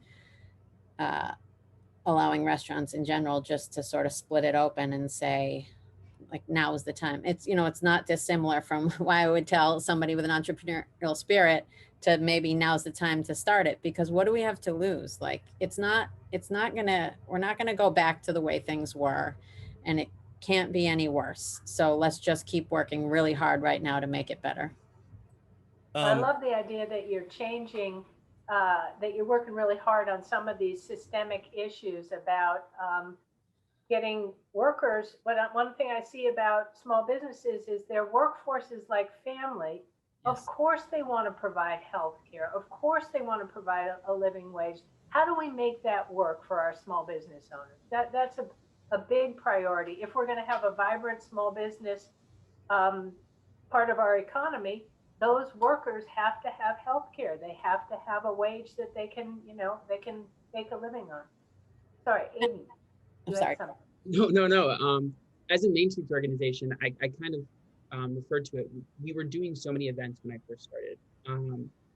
Speaker 5: restaurants in general just to sort of split it open and say, now is the time. It's, it's not dissimilar from why I would tell somebody with an entrepreneurial spirit to maybe now's the time to start it, because what do we have to lose? we're not gonna go back to the way things were, and it can't be any worse. So let's just keep working really hard right now to make it better.
Speaker 4: I love the idea that you're changing, that you're working really hard on some of these systemic issues about getting workers. One thing I see about small businesses is their workforce is like family. Yes. Of course they want to provide health care. Of course they want to provide a living wage. How do we make that work for our small business owners? That's a big priority. If we're going to have a vibrant small business part of our economy, those workers have to have health care. They have to have a wage that they can make a living on. Sorry, Aiden.
Speaker 5: I'm sorry.
Speaker 7: No. As a Main Street organization, I kind of referred to it. We were doing so many events when I first started,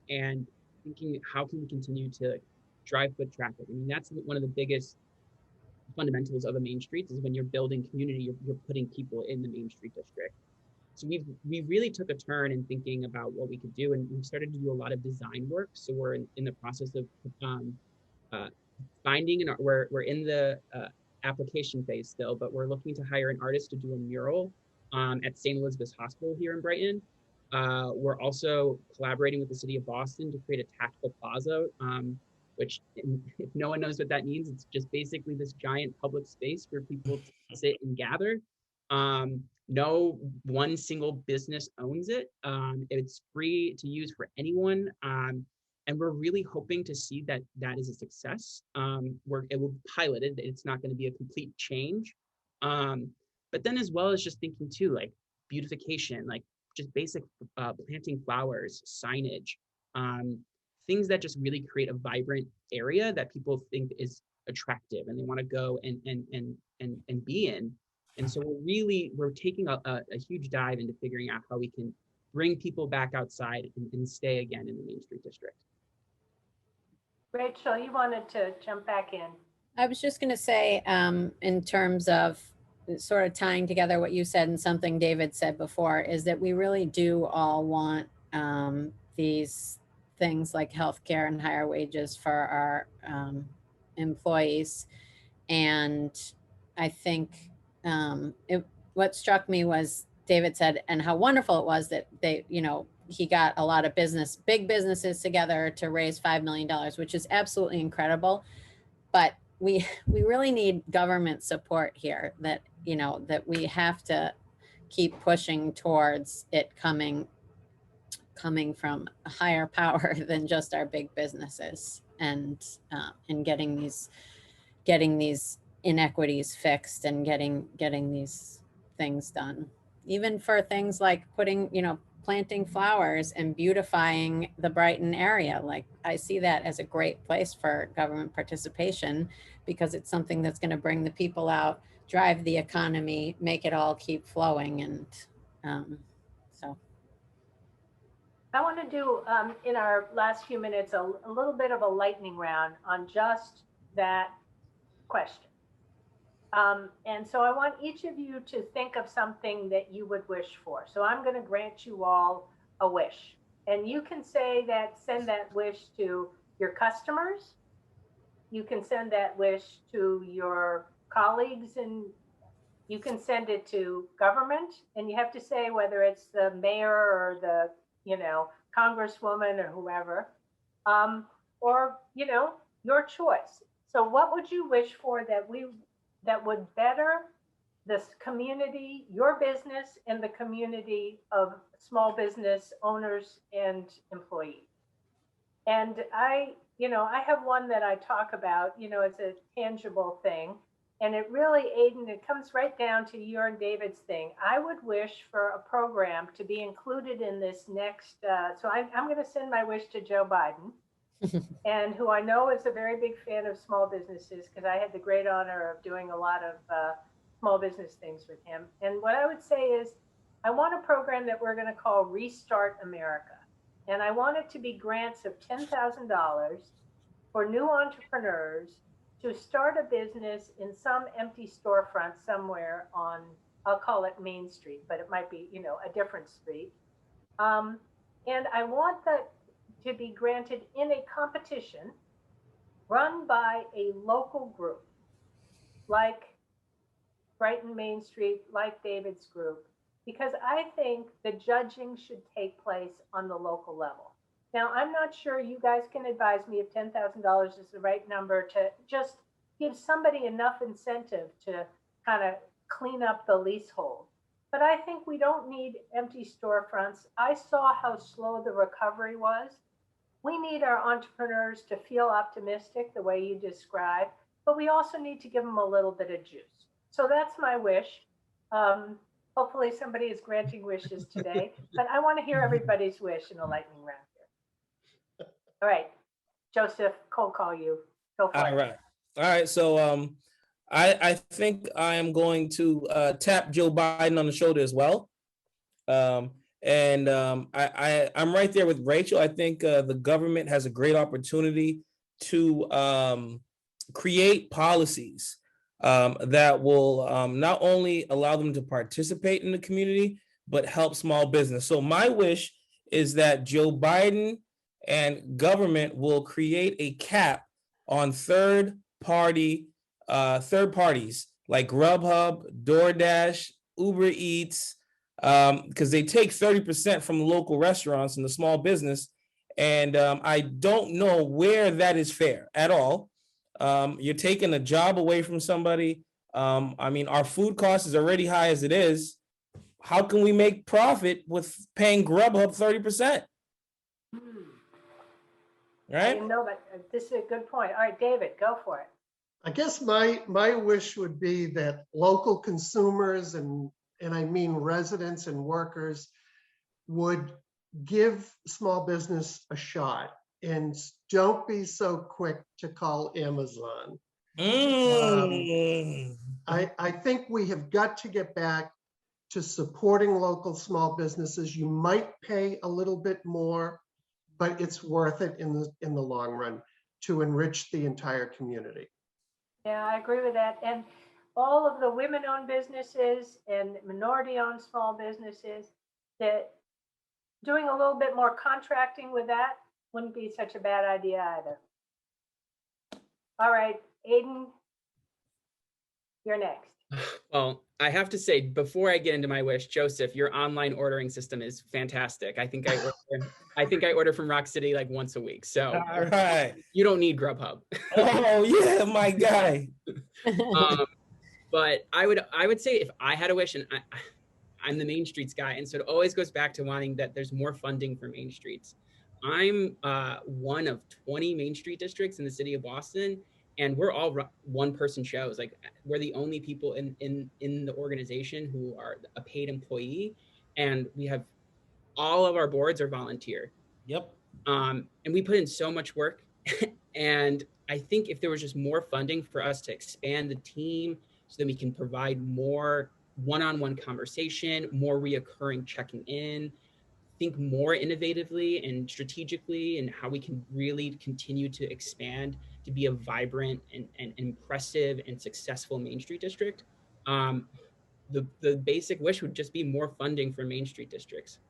Speaker 7: and thinking, how can we continue to drive foot traffic? I mean, that's one of the biggest fundamentals of a Main Street, is when you're building community, you're putting people in the Main Street district. So we really took a turn in thinking about what we could do, and we started to do a lot of design work. So we're in the process of finding, and we're in the application phase still, but we're looking to hire an artist to do a mural at St. Elizabeth's Hospital here in Brighton. We're also collaborating with the city of Boston to create a tactical plaza, which, if no one knows what that means, it's just basically this giant public space where people sit and gather. No one single business owns it. It's free to use for anyone. And we're really hoping to see that that is a success. It will be piloted. It's not going to be a complete change. But then, as well as just thinking too, like beautification, like just basic planting flowers, signage, things that just really create a vibrant area that people think is attractive and they want to go and be in. And so we're taking a huge dive into figuring out how we can bring people back outside and stay again in the Main Street District.
Speaker 4: Rachel, you wanted to jump back in.
Speaker 5: I was just going to say, in terms of sort of tying together what you said and something David said before, is that we really do all want these things like healthcare and higher wages for our employees. And I think what struck me was David said, and how wonderful it was that they, he got a lot of big businesses together to raise $5 million, which is absolutely incredible. But we really need government support here, that, that we have to keep pushing towards it coming from a higher power than just our big businesses, and getting these inequities fixed and getting these things done, even for things like planting flowers and beautifying the Brighton area. Like, I see that as a great place for government participation, because it's something that's going to bring the people out, drive the economy, make it all keep flowing. And so
Speaker 4: I want to do, in our last few minutes, a little bit of a lightning round on just that question. And so I want each of you to think of something that you would wish for. So I'm going to grant you all a wish, and you can send that wish to your customers. You can send that wish to your colleagues, and you can send it to government, and you have to say whether it's the mayor or the, congresswoman or whoever, or, your choice. So what would you wish for that would better this community, your business, and the community of small business owners and employees? And I have one that I talk about, as a tangible thing. And it really, Aiden, it comes right down to your and David's thing. I would wish for a program to be included in this next, so I'm going to send my wish to Joe Biden, and who I know is a very big fan of small businesses, because I had the great honor of doing a lot of small business things with him. And what I would say is, I want a program that we're going to call Restart America. And I want it to be grants of $10,000 for new entrepreneurs to start a business in some empty storefront somewhere on, I'll call it Main Street, but it might be, a different street. And I want that to be granted in a competition run by a local group, like Brighton Main Street, like David's group, because I think the judging should take place on the local level. Now, I'm not sure, you guys can advise me if $10,000 is the right number to just give somebody enough incentive to kind of clean up the leasehold. But I think we don't need empty storefronts. I saw how slow the recovery was. We need our entrepreneurs to feel optimistic the way you described, but we also need to give them a little bit of juice. So that's my wish. Hopefully somebody is granting wishes today, but I want to hear everybody's wish in a lightning round here. All right, Joseph, cold call you. Go for it.
Speaker 3: All right. So I think I am going to tap Joe Biden on the shoulder as well. I'm right there with Rachel. I think the government has a great opportunity to create policies that will not only allow them to participate in the community, but help small business. So my wish is that Joe Biden and government will create a cap on third-party third parties like Grubhub, DoorDash, Uber Eats, because they take 30% from the local restaurants and the small business. And I don't know where that is fair at all. You're taking a job away from somebody. I mean, our food cost is already high as it is. How can we make profit with paying Grubhub 30%? Right?
Speaker 4: You know, but this is a good point. All right, David, go for it.
Speaker 6: I guess my wish would be that local consumers and I mean residents and workers would give small business a shot and don't be so quick to call Amazon. I think we have got to get back to supporting local small businesses. You might pay a little bit more, but it's worth it in the long run to enrich the entire community.
Speaker 4: Yeah, I agree with that. And all of the women-owned businesses and minority-owned small businesses, that doing a little bit more contracting with that wouldn't be such a bad idea either. All right, Aiden, you're next.
Speaker 7: Well, I have to say, before I get into my wish, Joseph, your online ordering system is fantastic. I think I order from Rock City like once a week. So
Speaker 3: All right.
Speaker 7: You don't need Grubhub.
Speaker 3: Oh yeah, my guy.
Speaker 7: But I would say if I had a wish, and I'm the Main Streets guy, and so it always goes back to wanting that there's more funding for Main Streets. I'm one of 20 Main Street districts in the city of Boston, and we're all one-person shows. Like, we're the only people in the organization who are a paid employee, and we have all of our boards are volunteer.
Speaker 3: Yep.
Speaker 7: And we put in so much work, and I think if there was just more funding for us to expand the team so that we can provide more one-on-one conversation, more reoccurring checking in, think more innovatively and strategically, and how we can really continue to expand to be a vibrant and impressive and successful Main Street district. The basic wish would just be more funding for Main Street districts.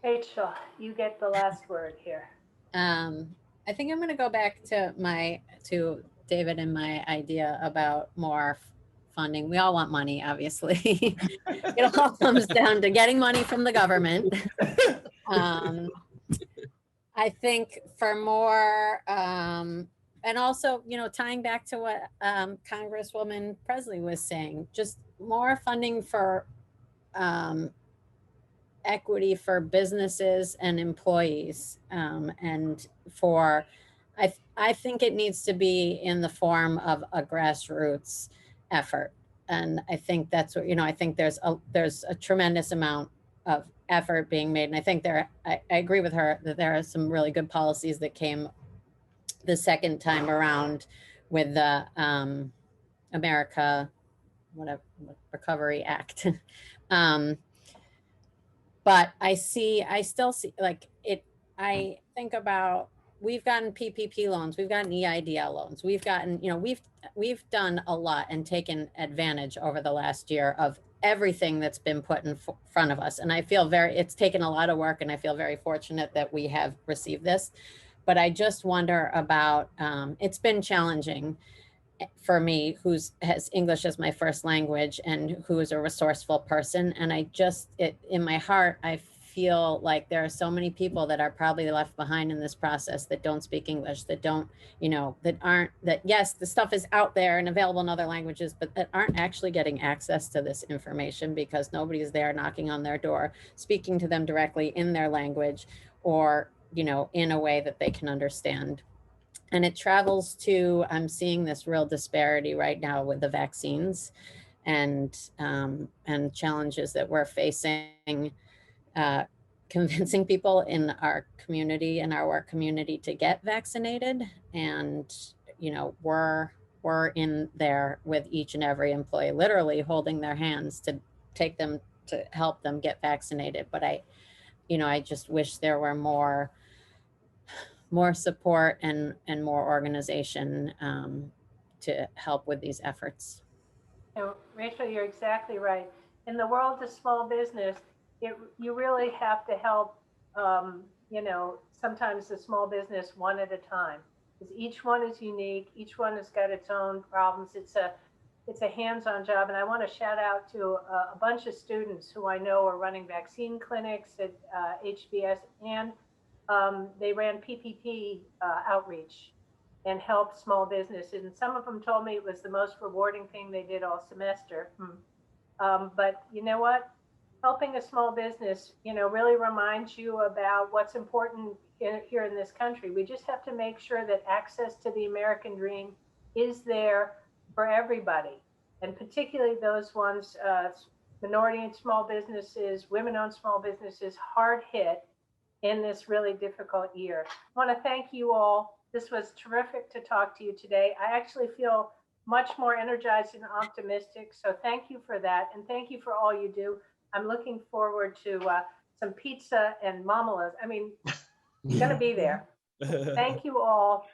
Speaker 4: Rachel, you get the last word here.
Speaker 5: I think I'm going to go back to David and my idea about more funding. We all want money, obviously. It all comes down to getting money from the government. I think for more, and also, tying back to what Congresswoman Pressley was saying, just more funding for equity for businesses and employees, and for, I think it needs to be in the form of a grassroots effort. And I think that's what, I think there's a tremendous amount of effort being made. And I think I agree with her that there are some really good policies that came the second time around with the America, Recovery Act. But I still see I think about, we've gotten PPP loans, we've gotten EIDL loans, we've gotten, we've done a lot and taken advantage over the last year of everything that's been put in front of us. And I feel it's taken a lot of work, and I feel very fortunate that we have received this. But I just wonder about, it's been challenging for me, has English as my first language and who is a resourceful person. And in my heart, I feel like there are so many people that are probably left behind in this process that don't speak English, that don't, yes, the stuff is out there and available in other languages, but that aren't actually getting access to this information because nobody is there knocking on their door, speaking to them directly in their language, or, in a way that they can understand. And it travels to, I'm seeing this real disparity right now with the vaccines and challenges that we're facing, convincing people in our community and our work community to get vaccinated. And, we're in there with each and every employee, literally holding their hands to take them, to help them get vaccinated. But I just wish there were more support and more organization to help with these efforts.
Speaker 4: Rachel, you're exactly right. In the world of small business, you really have to help, sometimes the small business one at a time. because each one is unique. Each one has got its own problems. It's a hands-on job. And I want to shout out to a bunch of students who I know are running vaccine clinics at HBS, and they ran PPP outreach and helped small businesses. And some of them told me it was the most rewarding thing they did all semester. But you know what? Helping a small business, really reminds you about what's important here in this country. We just have to make sure that access to the American dream is there for everybody, and particularly those ones, minority and small businesses, women-owned small businesses, hard hit in this really difficult year. I want to thank you all. This was terrific to talk to you today. I actually feel much more energized and optimistic. So thank you for that. And thank you for all you do. I'm looking forward to some pizza and mamalas. I mean, it's going to be there. Thank you all.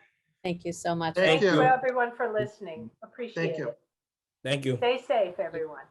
Speaker 5: Thank you so much.
Speaker 6: Thank
Speaker 4: Thank you
Speaker 6: you.
Speaker 4: everyone for listening. Appreciate
Speaker 6: Thank you.
Speaker 4: it.
Speaker 3: Thank you.
Speaker 4: Stay safe, everyone.